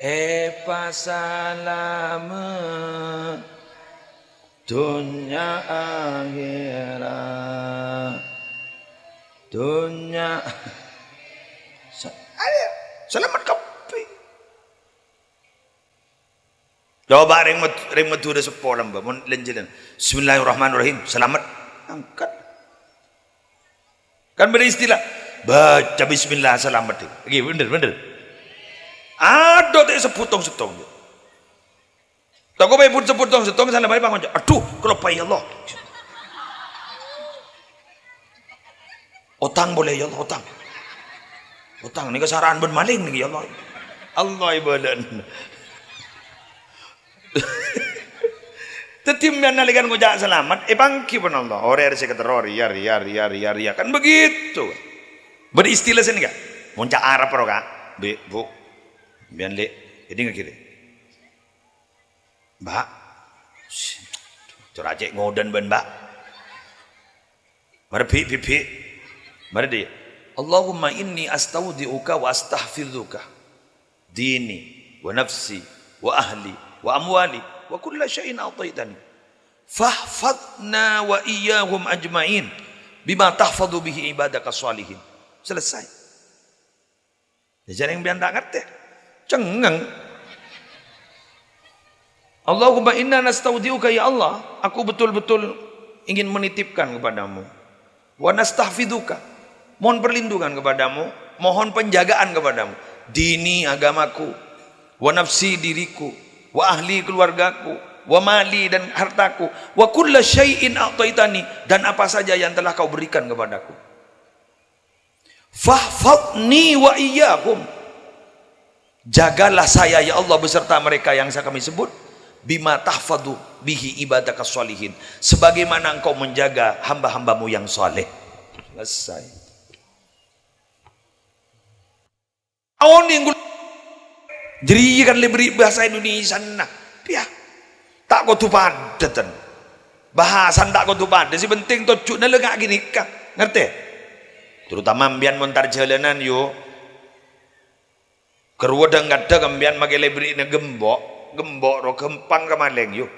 Selamat dunia akhirat dunia selamat kapi coba ring metu de sepolam ba mun lenjelan bismillahirrahmanirrahim selamat angkat kan beristilah baca bismillah selamat iki bener ada teh seputong-setong. Tak kau pun seputong-setong sana baik bangun. Aduh, kalau payah Allah. Otang boleh ya Allah, otang. Otang ni kesarahan ben maling ni ya Allah. Allah ibadan. Tetim yang nalikan ngojak selamat, bangki pun Allah. Ore sekretar ria kan begitu. Beristilah sini enggak? Muncak Arab roga. Bu. Bian le, jadi nggak kira, mbak, curacek ngodan ben mbak, mari pipi, mari dia, Allahumma inni astaudiuka wa astahfizuka, dini, wa nafsi, wa ahli, wa amwali, wa kulla syai'in a'taitani, fahfadna wa iyyahum ajma'in, bima tahfadu bihi ibadaka salihin. Selesai. Jadi yang bian tak ngerti. Cengang. Allahumma inna nastaudiuka ya Allah, aku betul-betul ingin menitipkan kepadamu. Wa nastahfiduka, mohon perlindungan kepadamu, mohon penjagaan kepadamu. Dini agamaku, wa nafsi diriku, wa ahli keluargaku, wa mali dan hartaku, wa kulla syai'in a'taitani, dan apa saja yang telah kau berikan kepadaku. Fahfadni wa iyyahum, jagalah saya ya Allah beserta mereka yang kami sebut, bima tahfadu bihi ibadaka sholihin, sebagaimana engkau menjaga hamba-hambamu yang soleh. Selesai. Awon yang jadi kan lebih bahasa Indonesia nah, ya tak kau tu padetan bahasan tak kau tu padet si penting tujuh nalega gini kah ngerti? Terutama ambian montar jalanan yo. Keruadang ada kambian mage lebri na gembok ro gempang kamaleng yuk.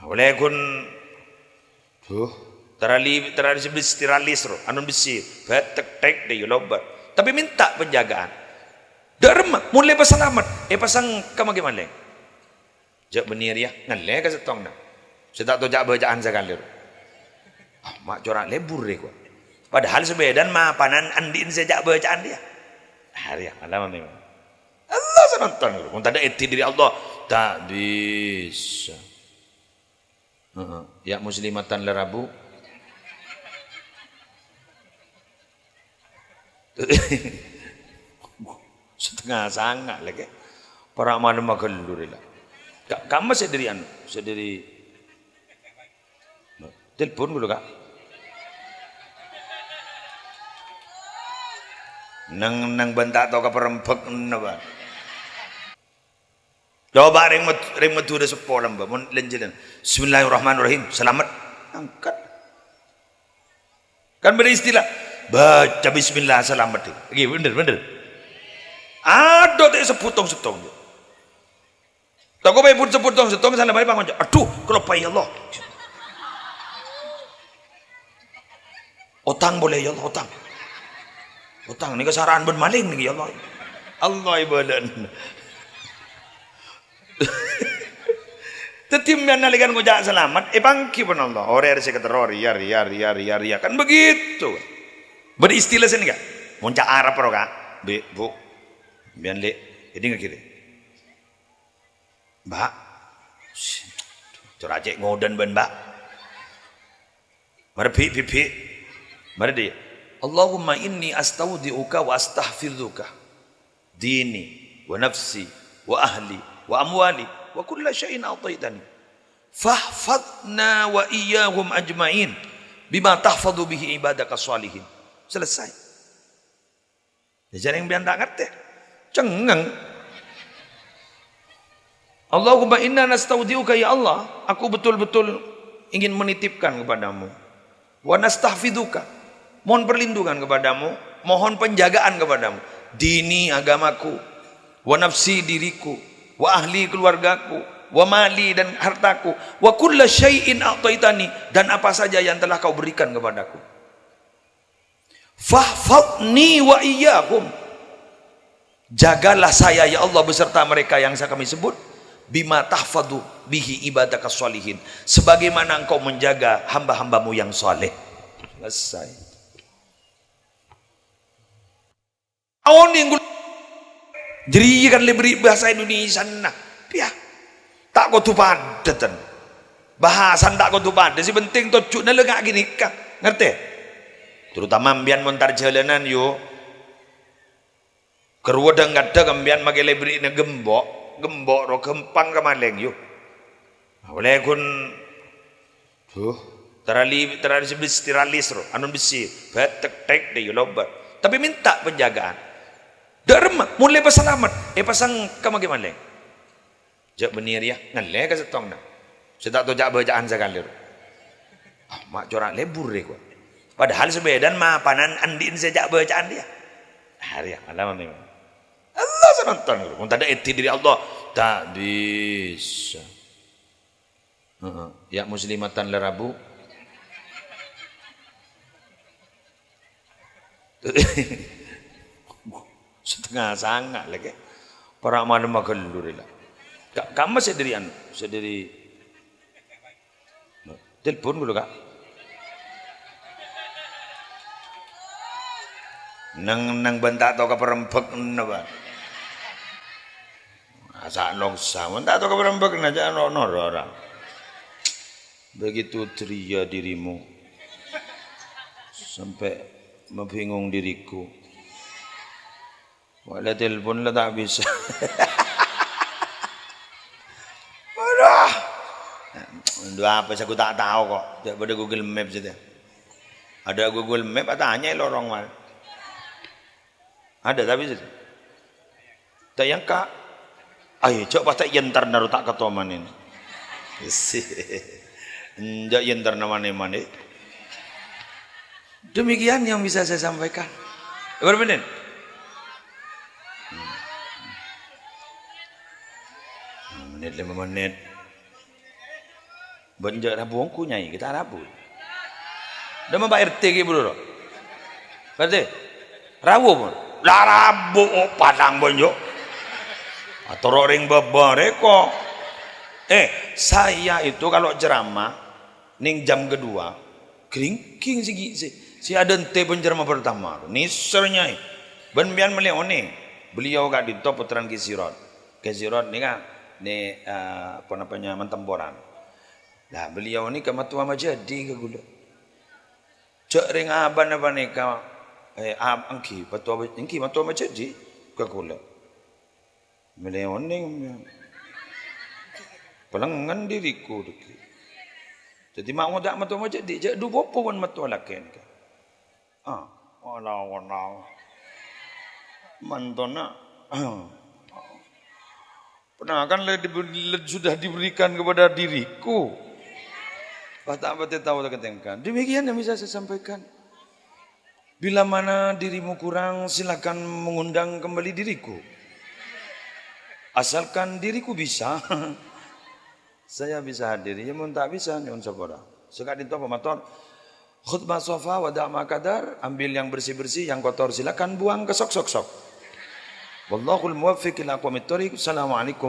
Oleh kun terali sebis tiralis ro anun besi betek tek de lobat. Tapi minta penjagaan. Dharma mulai pasalamat pasang kamage maleng. Jak benir ya ngalle ka setong na. Saya tak tahu jak bacaan sekali. Mak corak lebur deh gua. Padahal sebedan mah panan andin sejak bacaan dia. Hari ya malam memang. Allah senonton kalau tak ada eti diri Allah tak bisa. Ya muslimatan lerabu. Setengah sangat lagi. Para malam magelur lah. Kamu sendirian, sendiri. Telepon dulu kak. Nang bentak tau keperempek napa. Coba ring metu de sepolam ba mun lenjelan. Bismillahirrahmanirrahim. Selamat angkat. Kan beristilah baca bismillah selamat. Iki bener. Ada teh seputong-setong. Tak kau pun seputong-setong sana baik bangun. Aduh, kalau payah Allah. Otang boleh ya Allah, otang. Otang ni kesarahan ben maling ni ya Allah. Allah ibadan. Tetim yang nalikan ngojak selamat, bangki pun Allah. Ore sekretar ria kan begitu. Beristilah sini enggak? Muncak Arab roga. Bu. Bian le, jadi enggak kira. Mbak. Curacek ngodan ben mbak. Mari pipi. Mari dia. Allahumma inni astaudiuka wa astahfizuka dini wa nafsi wa ahli wa amwali wa kulla syai'in a'taitani fahfadna wa iyyahum ajma'in bima tahfadu bihi ibadaka salihin. Selesai. Jadi yang biar tak ngerti cengang. Allahumma inna nastaudiuka ya Allah, aku betul-betul ingin menitipkan kepadamu, wa nastahfiduka, mohon perlindungan kepadamu, mohon penjagaan kepadamu, dini agamaku, wa nafsi diriku, wa ahli keluargaku, wa mali dan hartaku, wa kulla syai'in a'taitani, dan apa saja yang telah kau berikan kepadaku. Fahfadni wa iyyakum, jagalah saya ya Allah beserta mereka yang kami sebut, bima tahfadu bihi ibadakas sholihin, sebagaimana engkau menjaga hamba-hambamu yang saleh. Selesai. Awon yang jadi kan lebih bahasa Indonesia nah, ya tak kau tu padatan bahasan tak kau tu padat si penting tujuh na lega gini kah ngerti? Terutama ambian montar jalanan yo kerua dengan ada ambian magai lebih na gembok ro gempang kemaleng yo boleh kun tuh terali sebeli stiralis ro anun besi betek tek deh yo lobat tapi minta penjagaan. Dharma mulai pasalamat pasang kamagi maleng jak benir ya ngalle ka setong na saya tak tahu jak bacaan sekali mak corak lebur deh gua padahal sebedan mah panan andin sejak bacaan dia hari alaman memang Allah senonton mun tak ada eti dari Allah tak bisa ya muslimatan lerabu setengah sangat lagi para malam magelur lah kamu sediri telepon dulu kak nang bentak atau keperempek napa asa nongsa bentak atau keperempek aja orang begitu ceria dirimu sampai membingung diriku. Wala telepon lah tak bisa. Aduh. Dua apa aku tak tahu kok. Daripada Google Maps saja. Ada Google Maps tanya lorong mal. Ada tapi saja. Tak yang kak. Ayo coba tak yentar naruh tak ketoman ini. Enggak yentar nama-nama ini. Demikian yang bisa saya sampaikan. Berapa menit? Menit 5 menit. Benjak rabu aku nyai kita rabu. Dah Pak RT ke bro. Berarti rabu pun. Lah rabu padang bonjo. Atau ring babare kok. Saya itu kalau ceramah ning jam kedua kering si ada ente penceramah pertama. Nisernya. Ben bian melione. Beliau gak dito putran Kisirot. Kisirot ni kan ni apa namanya Mentemboran. Nah beliau ni ke matua majadi ke gula. Cek ring aban apa ni ka angki matua majadi ke gula. Beliau ni pelengan diriku deki. Jadi mak muda matua majadi cek du popo pun matua laken ka. Walau mantona pernah kan sudah diberikan kepada diriku. Tak tahu tak ketengkan. Demikian yang bisa saya sampaikan. Bila mana dirimu kurang, silakan mengundang kembali diriku. Asalkan diriku bisa, saya bisa hadir. Ya mun tak bisa, nyun sabara. Sekat itu apa maton? Khutbah sofa wada' makadar, ambil yang bersih-bersih, yang kotor silakan buang ke sok-sok-sok. Wallahul muwaffiq ila aqwamit thoriq. Assalamualaikum.